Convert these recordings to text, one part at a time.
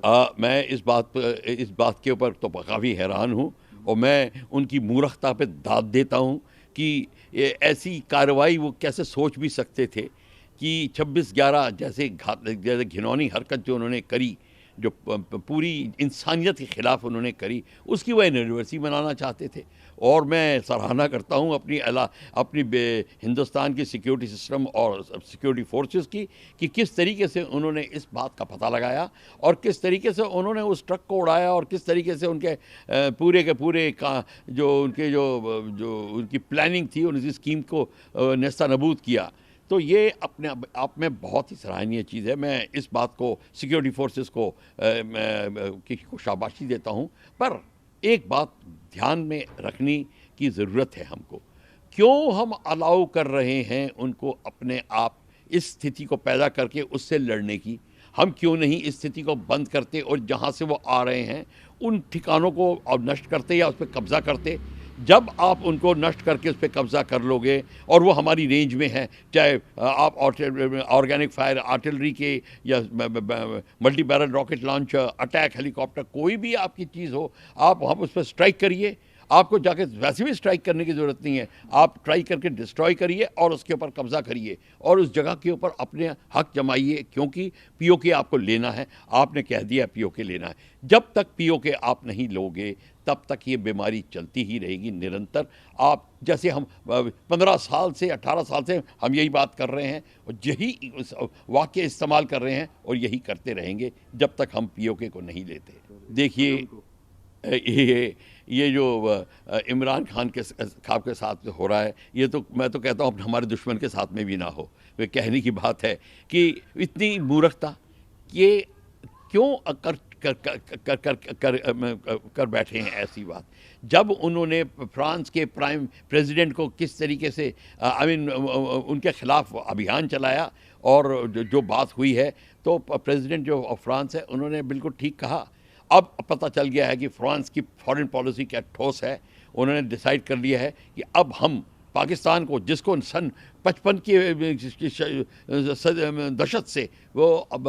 मैं इस बात के ऊपर तो काफ़ी हैरान हूँ और मैं उनकी मूर्खता पे दाद देता हूँ कि ऐसी कार्रवाई वो कैसे सोच भी सकते थे कि 26/11 जैसे घिनौनी हरकत जो उन्होंने करी, जो पूरी इंसानियत के ख़िलाफ़ उन्होंने करी, उसकी वो एनिवर्सरी मनाना चाहते थे। और मैं सराहना करता हूँ अपनी हिंदुस्तान की सिक्योरिटी सिस्टम और सिक्योरिटी फोर्सेस की कि किस तरीके से उन्होंने इस बात का पता लगाया और किस तरीके से उन्होंने उस ट्रक को उड़ाया और किस तरीके से उनके पूरे के पूरे का जो उनकी प्लानिंग थी, उनकी स्कीम को नेस्ता नबूद किया। तो ये अपने आप में बहुत ही सराहनीय चीज़ है। मैं इस बात को सिक्योरिटी फोर्सेस को को शाबाशी देता हूँ। पर एक बात ध्यान में रखने की ज़रूरत है हमको, क्यों हम अलाउ कर रहे हैं उनको अपने आप इस स्थिति को पैदा करके उससे लड़ने की? हम क्यों नहीं इस स्थिति को बंद करते और जहाँ से वो आ रहे हैं उन ठिकानों को अब नष्ट करते या उस पर कब्ज़ा करते? जब आप उनको नष्ट करके उस पर कब्ज़ा कर लोगे और वो हमारी रेंज में है, चाहे आप ऑर्गेनिक फायर आर्टिलरी के या multi barrel rocket launcher, attack helicopter, कोई भी आपकी चीज़ हो, आप वहाँ पर उस पर स्ट्राइक करिए। आपको जाके वैसे भी स्ट्राइक करने की ज़रूरत नहीं है, आप ट्राई करके डिस्ट्रॉय करिए और उसके ऊपर कब्ज़ा करिए और उस जगह के ऊपर अपने हक जमाइए, क्योंकि पीओके आपको लेना है। आपने कह दिया पीओके लेना है। जब तक पीओके आप नहीं लोगे तब तक ये बीमारी चलती ही रहेगी निरंतर। आप जैसे हम 15 साल से 18 साल से हम यही बात कर रहे हैं और यही वाक्य इस्तेमाल कर रहे हैं और यही करते रहेंगे जब तक हम पीओके को नहीं लेते। देखिए, ये जो इमरान खान के साथ हो रहा है, ये तो मैं तो कहता हूँ हमारे दुश्मन के साथ में भी ना हो। वे कहने की बात है कि इतनी मूर्खता ये क्यों कर कर कर कर कर कर बैठे हैं ऐसी बात। जब उन्होंने फ्रांस के प्राइम प्रेसिडेंट को किस तरीके से उनके खिलाफ अभियान चलाया और जो बात हुई है, तो प्रेसिडेंट जो फ्रांस है उन्होंने बिल्कुल ठीक कहा। अब पता चल गया है कि फ्रांस की फॉरेन पॉलिसी क्या ठोस है। उन्होंने डिसाइड कर लिया है कि अब हम पाकिस्तान को, जिसको सन 55 की दशक से वो अब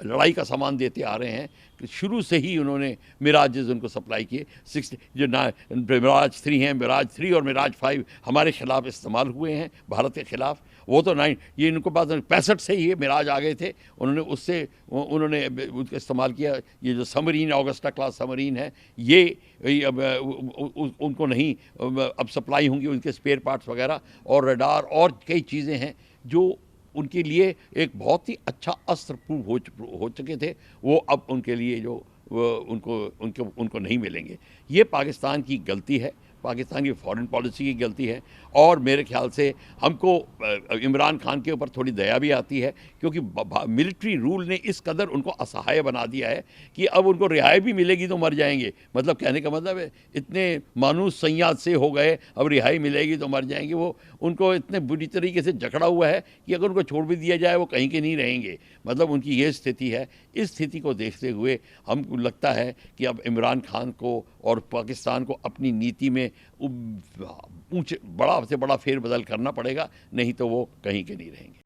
लड़ाई का सामान देते आ रहे हैं, शुरू से ही उन्होंने मिराजेस उनको सप्लाई किए। 60 जो ना मिराज 3 हैं, मिराज 3 और मिराज 5 हमारे खिलाफ इस्तेमाल हुए हैं, भारत के खिलाफ। वो तो ये इनको बात 65 से ही ये मिराज आ गए थे, उन्होंने उसका इस्तेमाल किया। ये जो सबमरीन, ऑगस्टा क्लास सबमरीन है, ये अब उनको नहीं अब सप्लाई होंगी, उनके स्पेयर पार्ट्स वगैरह और रडार और कई चीज़ें हैं जो उनके लिए एक बहुत ही अच्छा अस्त्र प्रूव हो चुके थे। वो अब उनके लिए जो उनको नहीं मिलेंगे। ये पाकिस्तान की गलती है, पाकिस्तान की फॉरेन पॉलिसी की गलती है। और मेरे ख्याल से हमको इमरान खान के ऊपर थोड़ी दया भी आती है, क्योंकि मिलिट्री रूल ने इस कदर उनको असहाय बना दिया है कि अब उनको रिहाई भी मिलेगी तो मर जाएंगे। मतलब कहने का मतलब है, इतने मानूस संयाद से हो गए, अब रिहाई मिलेगी तो मर जाएंगे। वो उनको इतने बुरी तरीके से जकड़ा हुआ है कि अगर उनको छोड़ भी दिया जाए वो कहीं के नहीं रहेंगे। मतलब उनकी ये स्थिति है। इस स्थिति को देखते हुए हमको लगता है कि अब इमरान खान को और पाकिस्तान को अपनी नीति में बड़ा से बड़ा फेरबदल करना पड़ेगा, नहीं तो वो कहीं के नहीं रहेंगे।